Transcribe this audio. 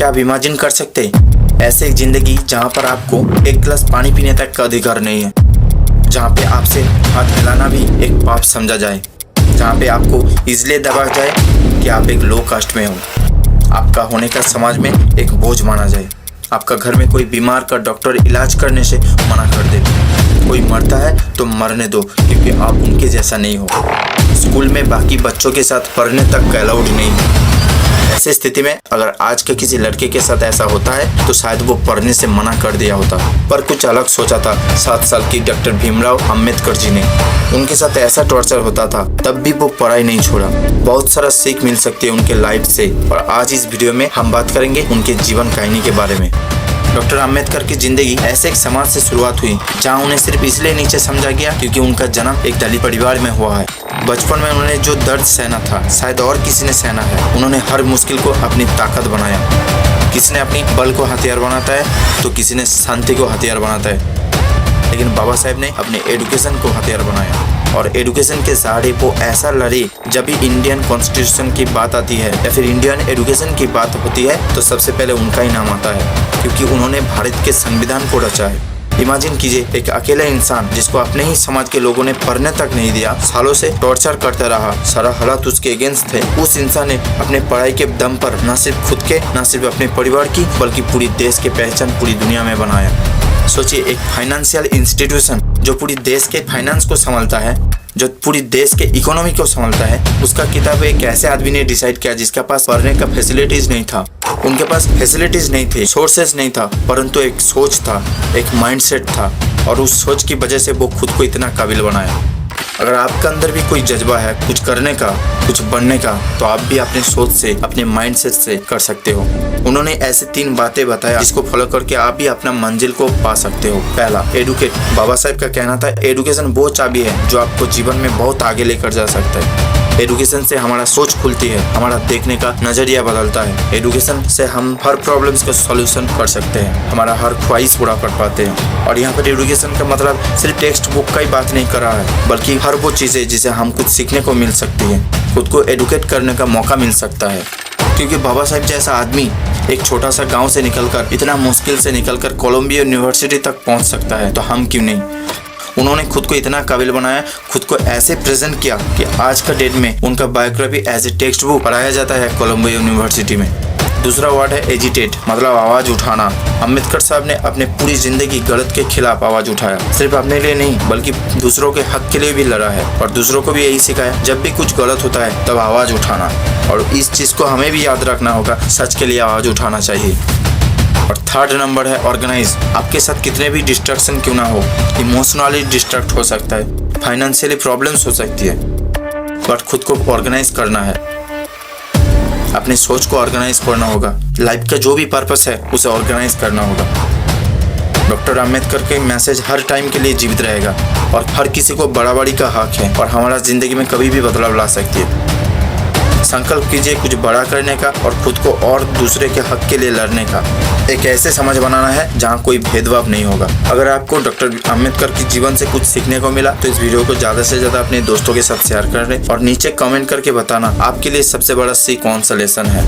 क्या आप इमेजिन कर सकते हैं ऐसे एक जिंदगी जहाँ पर आपको एक गिलास पानी पीने तक का अधिकार नहीं है, जहाँ पे आपसे हाथ मिलाना भी एक पाप समझा जाए, जहाँ पे आपको इसलिए दबाया जाए कि आप एक लो कास्ट में हो, आपका होने का समाज में एक बोझ माना जाए, आपका घर में कोई बीमार का डॉक्टर इलाज करने से मना कर दे, कोई मरता है तो मरने दो क्योंकि आप उनके जैसा नहीं हो, स्कूल में बाकी बच्चों के साथ पढ़ने तक का अलाउड नहीं है। ऐसी स्थिति में अगर आज के किसी लड़के के साथ ऐसा होता है तो शायद वो पढ़ने से मना कर दिया होता, पर कुछ अलग सोचा था 7 साल की डॉक्टर भीमराव अंबेडकर जी ने। उनके साथ ऐसा टॉर्चर होता था तब भी वो पढ़ाई नहीं छोड़ा। बहुत सारा सीख मिल सकती है उनके लाइफ से, और आज इस वीडियो में हम बात करेंगे उनके जीवन कहानी के बारे में। डॉक्टर अंबेडकर की जिंदगी ऐसे एक समाज से शुरुआत हुई जहां उन्हें सिर्फ इसलिए नीचे समझा गया क्योंकि उनका जन्म एक दलित परिवार में हुआ है। बचपन में उन्होंने जो दर्द सहना था शायद और किसी ने सहना है। उन्होंने हर मुश्किल को अपनी ताकत बनाया। किसी ने अपनी बल को हथियार बनाता है तो किसी ने शांति को हथियार बनाता है, लेकिन बाबा साहेब ने अपने एडुकेशन को हथियार बनाया और एडुकेशन के सहारे वो ऐसा लड़े। जब भी इंडियन कॉन्स्टिट्यूशन की बात आती है या फिर इंडियन एडुकेशन की बात होती है तो सबसे पहले उनका ही नाम आता है, क्योंकि उन्होंने भारत के संविधान को रचा है। इमेजिन कीजिए एक अकेला इंसान जिसको अपने ही समाज के लोगों ने पढ़ने तक नहीं दिया, सालों से टॉर्चर करता रहा, सारा हालात उसके अगेंस्ट थे। उस इंसान ने अपने पढ़ाई के दम पर न सिर्फ खुद के न सिर्फ अपने परिवार की बल्कि पूरी देश की पहचान पूरी दुनिया में बनाया। सोचिए एक फाइनेंशियल इंस्टीट्यूशन जो पूरी देश के फाइनेंस को संभालता है, जो पूरी देश के इकोनॉमी को संभालता है, उसका किताब एक ऐसे आदमी ने डिसाइड किया जिसके पास पढ़ने का फैसिलिटीज नहीं था। उनके पास फैसिलिटीज नहीं थे, सोर्सेज नहीं था, परंतु एक सोच था, एक माइंडसेट था, और उस सोच की वजह से वो खुद को इतना काबिल बनाया। अगर आपके अंदर भी कोई जज्बा है कुछ करने का, कुछ बनने का, तो आप भी अपने सोच से, अपने माइंडसेट से कर सकते हो। उन्होंने ऐसे 3 बातें बताया जिसको फॉलो करके आप भी अपना मंजिल को पा सकते हो। पहला, एडुकेट। बाबा साहेब का कहना था एडुकेशन वो चाबी है जो आपको जीवन में बहुत आगे लेकर जा सकता है। एडुकेशन से हमारा सोच खुलती है, हमारा देखने का नजरिया बदलता है। एडुकेशन से हम हर प्रॉब्लम्स का सॉल्यूशन कर सकते हैं, हमारा हर ख्वाहिश पूरा कर पाते हैं। और यहाँ पर एडुकेशन का मतलब सिर्फ टेक्स्ट बुक का ही बात नहीं कर रहा है, बल्कि हर वो चीज़ें जिसे हम कुछ सीखने को मिल सकती है, खुद को एडुकेट करने का मौका मिल सकता है। क्योंकि बाबा साहेब जैसा आदमी एक छोटा सा गाँव से निकलकर, इतना मुश्किल से निकलकर कोलंबिया यूनिवर्सिटी तक पहुँच सकता है, तो हम क्यों नहीं। उन्होंने खुद को इतना काबिल बनाया, खुद को ऐसे प्रेजेंट किया कि आज का डेट में उनका biography as a text book पढ़ाया जाता है कोलंबिया यूनिवर्सिटी में। दूसरा वर्ड है एजिटेट, मतलब आवाज़ उठाना। अंबेडकर साहब ने अपने पूरी जिंदगी गलत के खिलाफ आवाज़ उठाया, सिर्फ अपने लिए नहीं बल्कि दूसरों के हक के लिए भी लड़ा है, और दूसरों को भी यही सिखाया जब भी कुछ गलत होता है तब आवाज़ उठाना। और इस चीज़ को हमें भी याद रखना होगा, सच के लिए आवाज़ उठाना चाहिए। और थर्ड नंबर है ऑर्गेनाइज। आपके साथ कितने भी डिस्ट्रैक्शन क्यों ना हो, इमोशनली डिस्ट्रैक्ट हो सकता है, फाइनेंशियली प्रॉब्लम्स हो सकती है, बट खुद को ऑर्गेनाइज करना है, अपनी सोच को ऑर्गेनाइज करना होगा, लाइफ का जो भी पर्पस है उसे ऑर्गेनाइज करना होगा। डॉक्टर अंबेडकर के मैसेज हर टाइम के लिए जीवित रहेगा, और हर किसी को बराबरी का हक है और हमारा जिंदगी में कभी भी बदलाव ला सकती है। संकल्प कीजिए कुछ बड़ा करने का और खुद को और दूसरे के हक के लिए लड़ने का। एक ऐसे समाज बनाना है जहाँ कोई भेदभाव नहीं होगा। अगर आपको डॉक्टर अंबेडकर के जीवन से कुछ सीखने को मिला तो इस वीडियो को ज़्यादा से ज़्यादा अपने दोस्तों के साथ शेयर करें और नीचे कमेंट करके बताना आपके लिए सबसे बड़ा सीख कौन सा लेसन है।